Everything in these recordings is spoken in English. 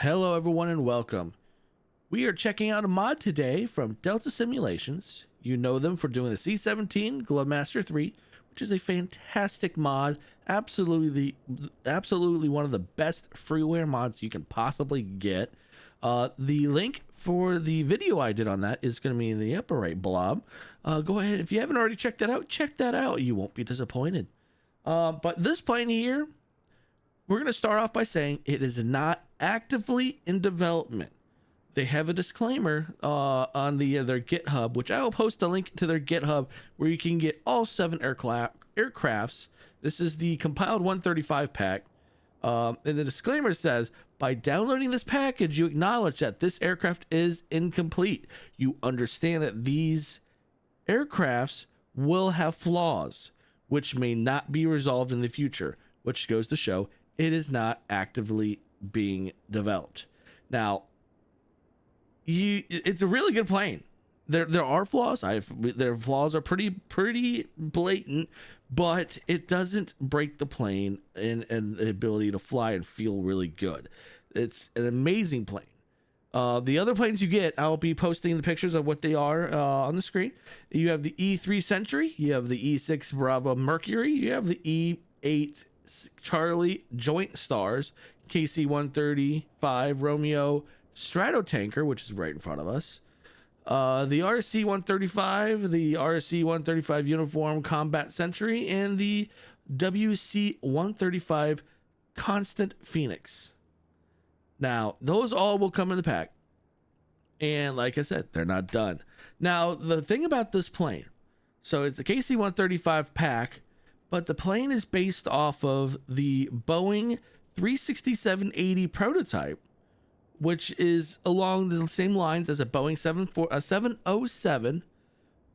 Hello everyone and welcome. We are checking out a mod today from Delta Simulations. You know them for doing the C-17 Glowmaster 3, which is a fantastic mod. Absolutely one of the best freeware mods you can possibly get. The link for the video I did on that is going to be in the upper right blob. Go ahead, if you haven't already checked that out, check that out. You won't be disappointed. But this plane here, we're going to start off by saying it is not actively in development. They have a disclaimer on their GitHub, which I will post a link to their GitHub where you can get all 7 aircrafts. This is the compiled 135 pack. And the disclaimer says, by downloading this package, you acknowledge that this aircraft is incomplete. You understand that these aircrafts will have flaws, which may not be resolved in the future, which goes to show it is not actively being developed. Now, it's a really good plane. There are flaws. Their flaws are pretty blatant, but it doesn't break the plane and the ability to fly and feel really good. It's an amazing plane. The other planes you get, I'll be posting the pictures of what they are on the screen. You have the E3 Century, you have the E6 Bravo Mercury, you have the E8 Charlie Joint Stars, KC-135 Romeo Stratotanker, which is right in front of us. The RC-135, the RC-135 Uniform Combat Century, and the WC-135 Constant Phoenix. Now, those all will come in the pack. And like I said, they're not done. Now, the thing about this plane, so it's the KC-135 pack, but the plane is based off of the Boeing 367-80 prototype, which is along the same lines as a Boeing 707,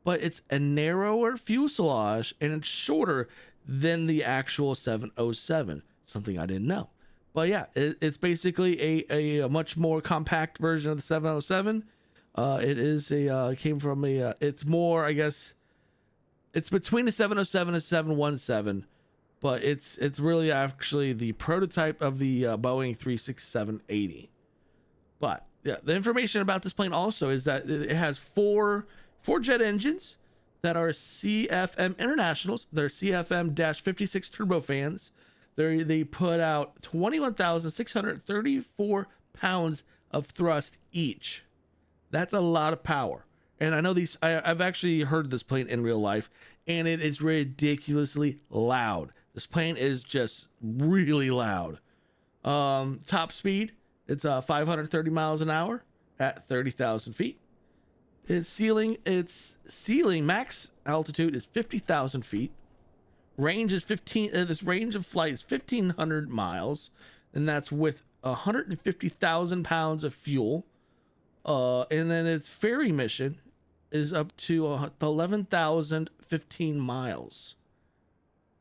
but it's a narrower fuselage and it's shorter than the actual 707, something I didn't know. But yeah, it's basically a much more compact version of the 707. It's more, I guess, it's between the 707 and 717, but it's really actually the prototype of the Boeing 367-80. But yeah, the information about this plane also is that it has four jet engines that are CFM Internationals. They're CFM-56 turbofans. They put out 21,634 pounds of thrust each. That's a lot of power. And I know I've actually heard this plane in real life, and it is ridiculously loud. This plane is just really loud. Top speed, it's 530 miles an hour at 30,000 feet. Its ceiling max altitude is 50,000 feet. Range is this range of flight is 1,500 miles, and that's with 150,000 pounds of fuel. And then its ferry mission is up to 11,015 miles.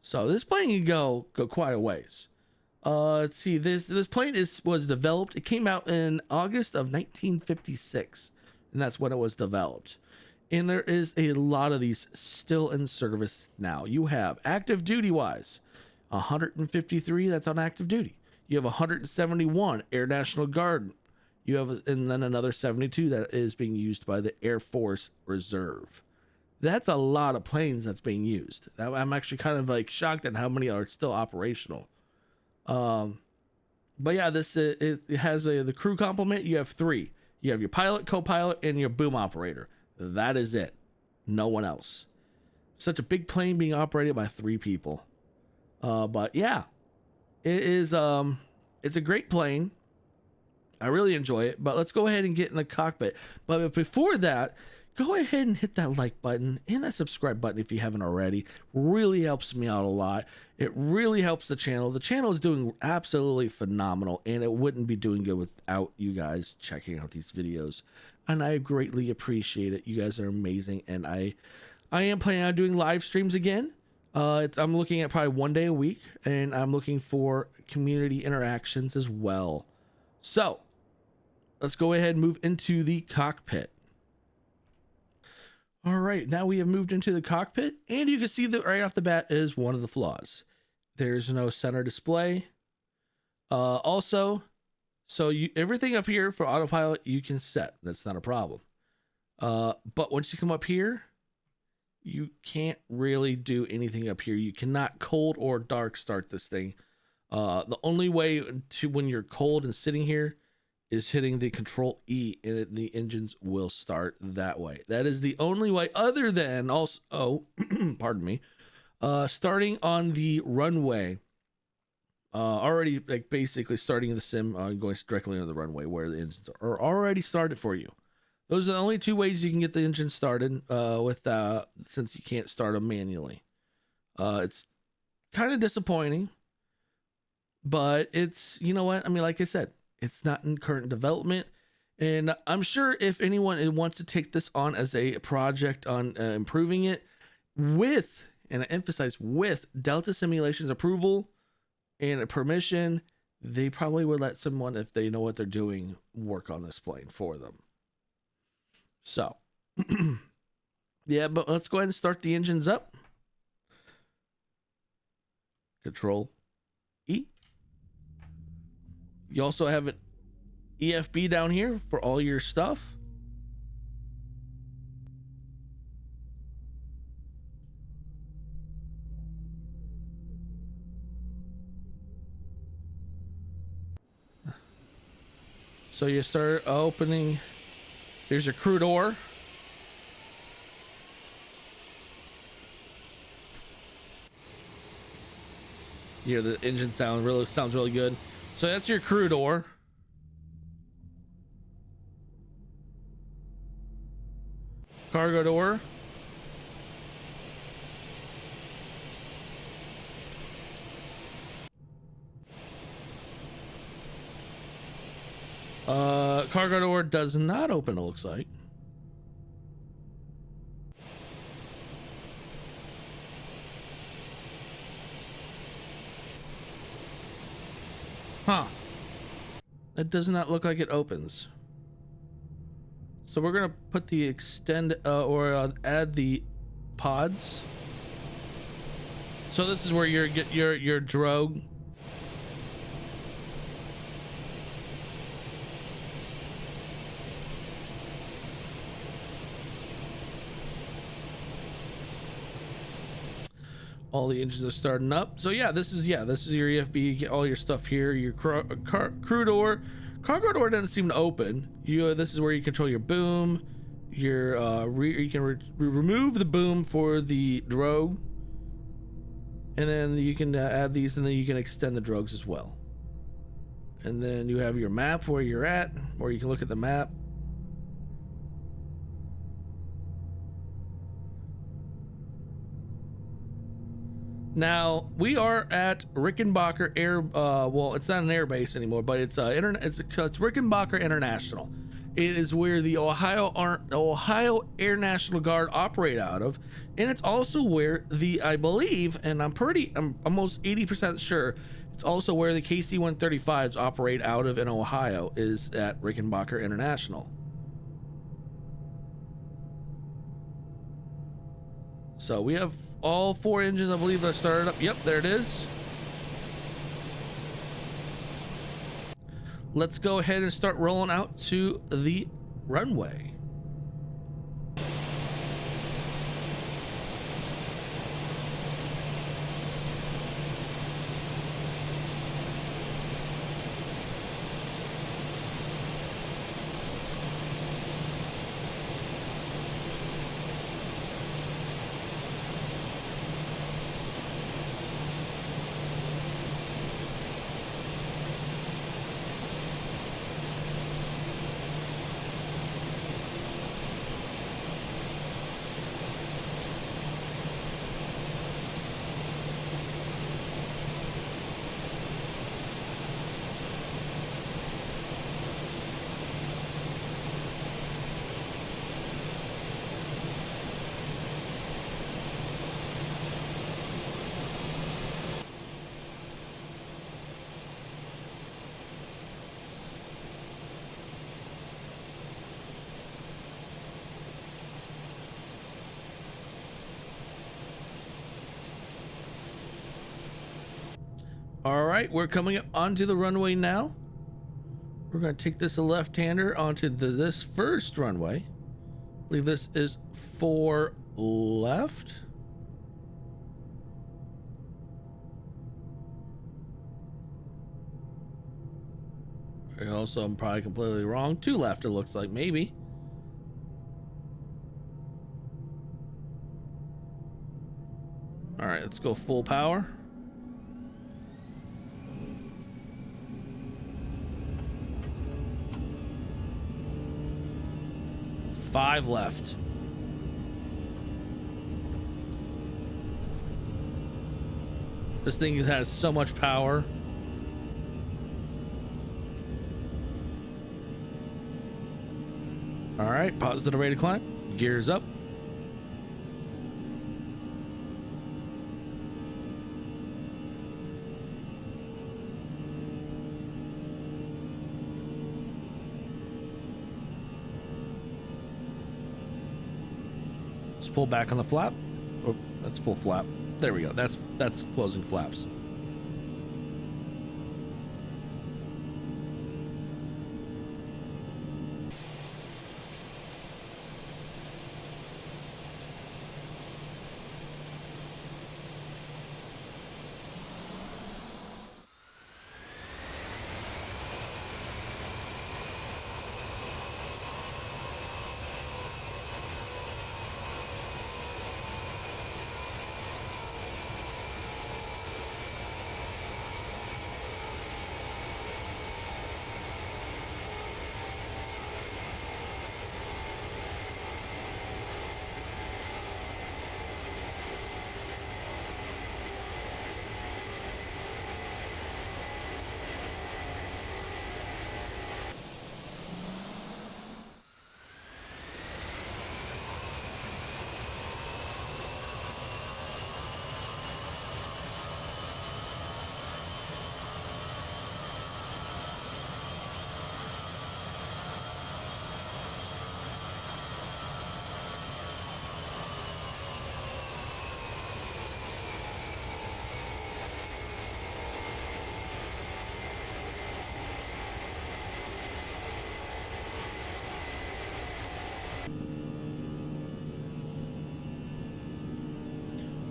So this plane can go quite a ways. Let's see. This plane was developed. It came out in August of 1956, and that's when it was developed. And there is a lot of these still in service now. You have active duty wise, 153 that's on active duty. You have 171 Air National Guard. You have, and then another 72 that is being used by the Air Force Reserve. That's a lot of planes that's being used. I'm actually kind of like shocked at how many are still operational. But yeah, it has the crew complement. You have 3. You have your pilot, co-pilot, and your boom operator. That is it. No one else. Such a big plane being operated by 3 people. But yeah, it is. It's a great plane. I really enjoy it. But let's go ahead and get in the cockpit. But before that, go ahead and hit that like button and that subscribe button if you haven't already. Really helps me out a lot. It really helps the channel. The channel is doing absolutely phenomenal, and it wouldn't be doing good without you guys checking out these videos. And I greatly appreciate it. You guys are amazing, and I am planning on doing live streams again. I'm looking at probably 1 day a week, and I'm looking for community interactions as well. So let's go ahead and move into the cockpit. All right, now we have moved into the cockpit, and you can see that right off the bat is one of the flaws. There's no center display. Also, So everything up here for autopilot you can set. That's not a problem. But once you come up here, you can't really do anything up here. You cannot cold or dark start this thing. The only way to, when you're cold and sitting here, is hitting the Control E, and the engines will start that way. That is the only way, other than also, pardon me, starting on the runway. Already, like, basically starting the sim, going directly on the runway where the engines are already started for you. Those are the only two ways you can get the engine started since you can't start them manually. It's kind of disappointing, but it's, you know what? I mean, like I said, it's not in current development. And I'm sure if anyone wants to take this on as a project on improving it with, and I emphasize with, Delta Simulation's approval and a permission, they probably would let someone, if they know what they're doing, work on this plane for them. So, yeah, but let's go ahead and start the engines up. Control E. You also have an EFB down here for all your stuff. So you start opening. There's your crew door. You hear the engine sound, sounds really good. So that's your crew door. Cargo door. Cargo door does not open, it looks like. Huh. It does not look like it opens. So we're gonna put the add the pods. So this is where you get your drogue. All the engines are starting up. So yeah, this is your EFB. You get all your stuff here. Your crew door, cargo door doesn't seem to open. This is where you control your boom. Your you can remove the boom for the drogue, and then you can add these, and then you can extend the drogues as well. And then you have your map where you're at, where you can look at the map. Now we are at Rickenbacker Air. Well, it's not an air base anymore, but it's it's Rickenbacker International. It is where the Ohio Air National Guard operate out of, and it's also where I believe, and I'm almost 80% sure, it's also where the KC-135s operate out of in Ohio, is at Rickenbacker International. So we have all 4 engines, I believe, that started up. Yep, there it is. Let's go ahead and start rolling out to the runway. All right, we're coming up onto the runway now. We're going to take this a left-hander onto this first runway. I believe this is 4 left. Also, I'm probably completely wrong. 2 left, it looks like, maybe. All right, let's go full power. It's 5 left. This thing has so much power. All right, positive rate of climb. Gears up. Let's pull back on the flap. Oh, that's full flap. There we go. That's closing flaps.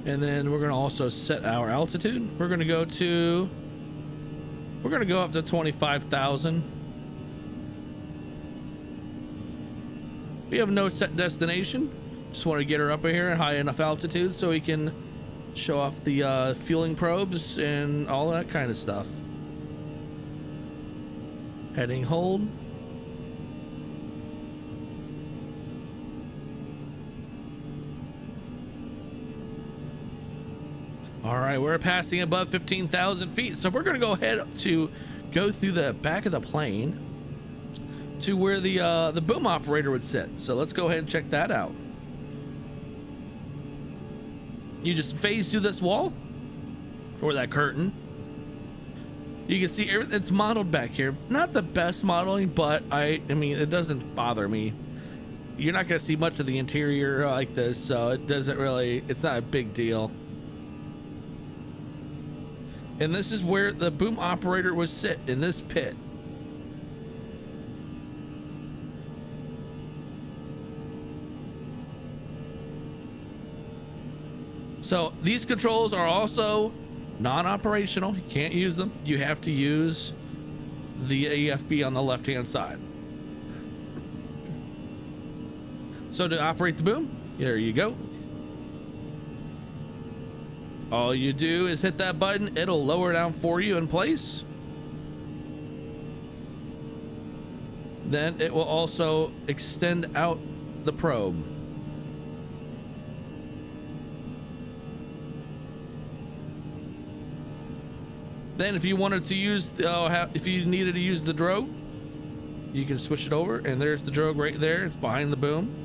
And then we're going to also set our altitude. We're going to go up to 25,000. We have no set destination. Just want to get her up here at high enough altitude so we can show off the fueling probes and all that kind of stuff. Heading hold. All right, we're passing above 15,000 feet, so we're going to go ahead to go through the back of the plane to where the boom operator would sit. So let's go ahead and check that out. You just phase through this wall or that curtain. You can see it's modeled back here. Not the best modeling, but I mean, it doesn't bother me. You're not going to see much of the interior like this, so it doesn't really, it's not a big deal. And this is where the boom operator would sit, in this pit. So these controls are also non-operational. You can't use them. You have to use the AFB on the left-hand side. So to operate the boom, there you go. All you do is hit that button. It'll lower down for you in place. Then it will also extend out the probe. Then if you wanted to use, if you needed to use the drogue, you can switch it over, and there's the drogue right there. It's behind the boom.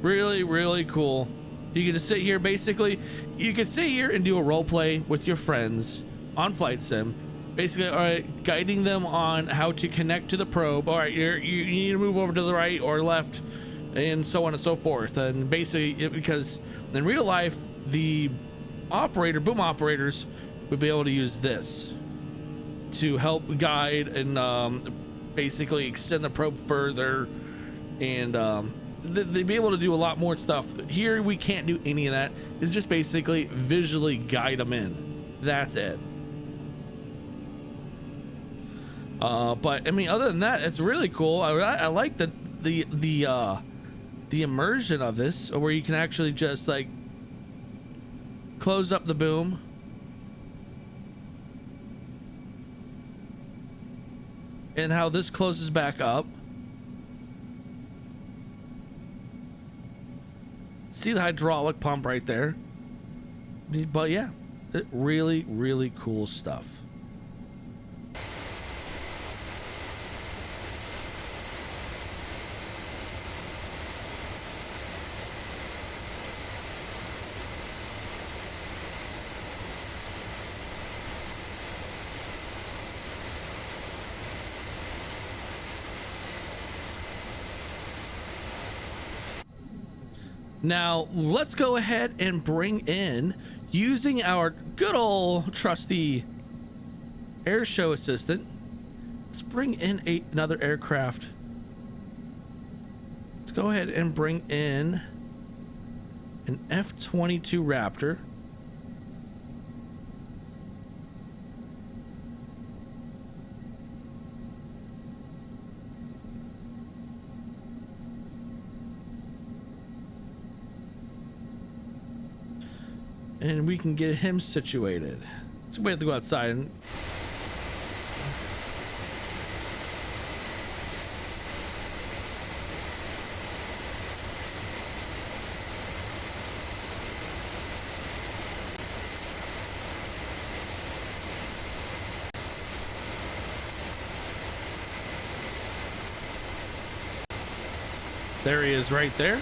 Really, really cool. You can just sit here, basically, you can sit here and do a role play with your friends on Flight Sim. Basically, all right, guiding them on how to connect to the probe. All right, you need to move over to the right or left, and so on and so forth. And basically, because in real life, the boom operators we'll be able to use this to help guide and basically extend the probe further, and they'd be able to do a lot more stuff. Here we can't do any of that. It's just basically visually guide them in. That's it. But I mean, other than that, it's really cool. I like the immersion of this, where you can actually just like close up the boom, and how this closes back up. See the hydraulic pump right there. But yeah, really cool stuff. Now let's go ahead and bring in, using our good old trusty air show assistant, let's bring in another aircraft. Let's go ahead and bring in an F-22 Raptor. And we can get him situated. So we have to go outside and there he is right there.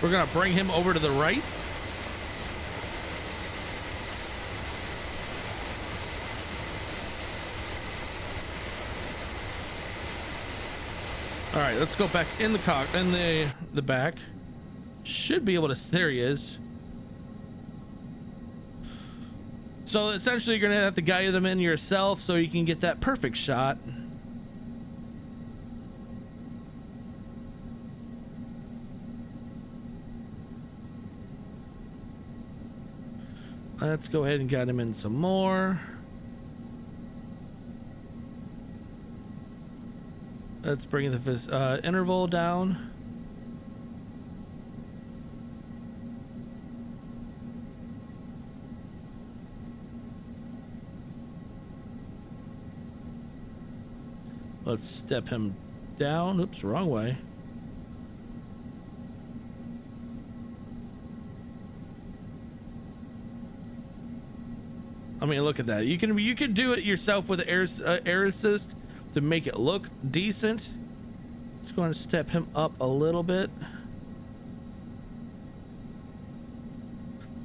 We're gonna bring him over to the right. All right, let's go back in the back. Should be able to. There he is. So essentially, you're gonna have to guide them in yourself so you can get that perfect shot. Let's go ahead and guide him in some more. Let's bring the interval down. Let's step him down. Oops, wrong way. I mean, look at that. You can do it yourself with air assist to make it look decent. Let's go and step him up a little bit.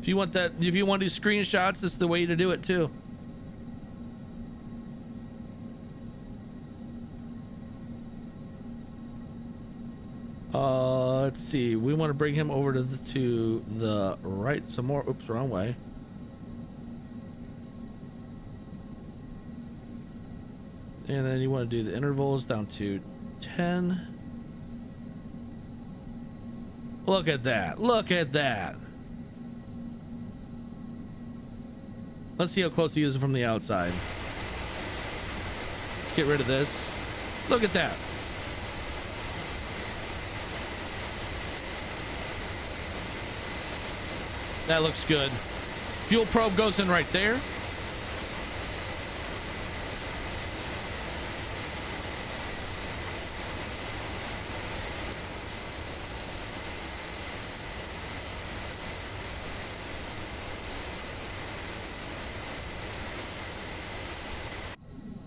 If you want to do screenshots, this is the way to do it too. Let's see. We want to bring him over to the right some more. Oops, wrong way. And then you want to do the intervals down to 10. Look at that. Look at that. Let's see how close he is from the outside. Let's get rid of this. Look at that. That looks good. Fuel probe goes in right there.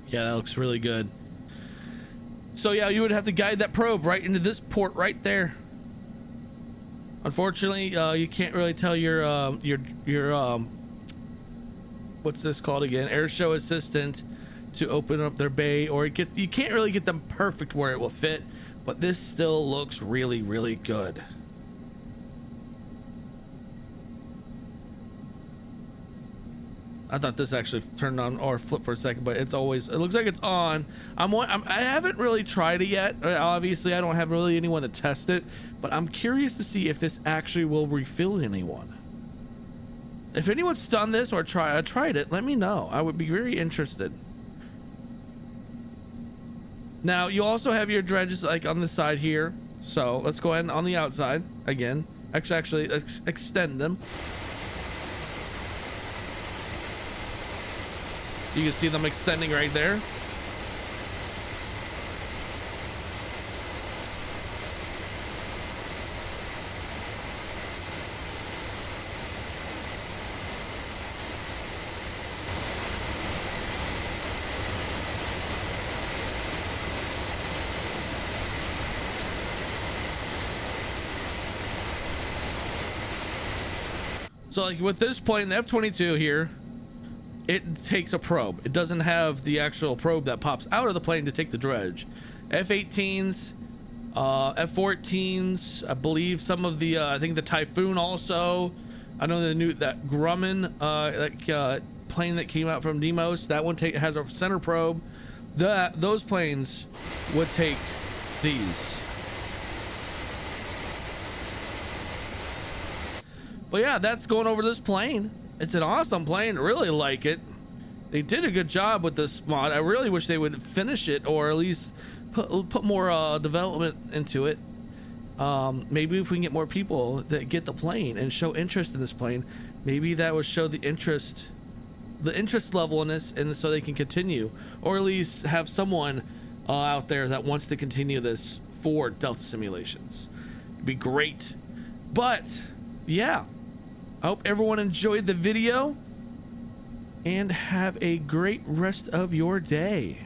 Yeah, that looks really good. So yeah, you would have to guide that probe right into this port right there. Unfortunately, you can't really tell your what's this called again? Air show assistant to open up their bay, or you can't really get them perfect where it will fit, but this still looks really, really good. I thought this actually turned on or flipped for a second, but it looks like it's on. I haven't really tried it yet. Obviously, I don't have really anyone to test it, but I'm curious to see if this actually will refill anyone. If anyone's done this or tried it, let me know. I would be very interested. Now, you also have your dredges like on the side here. So let's go ahead and on the outside again. Actually, extend them. You can see them extending right there. So like with this plane, the F-22 here, it takes a probe. It doesn't have the actual probe that pops out of the plane to take the dredge. F-18s, F-14s, I believe some of the I think the Typhoon also. I know that Grumman plane that came out from Demos, that one has a center probe. Those planes would take these. But yeah, that's going over this plane. It's an awesome plane. Really like it. They did a good job with this mod. I really wish they would finish it, or at least put more development into it. Maybe if we can get more people that get the plane and show interest in this plane, maybe that would show the interest level in this, and so they can continue, or at least have someone out there that wants to continue this for Delta Simulations. It'd be great. But yeah, I hope everyone enjoyed the video and have a great rest of your day.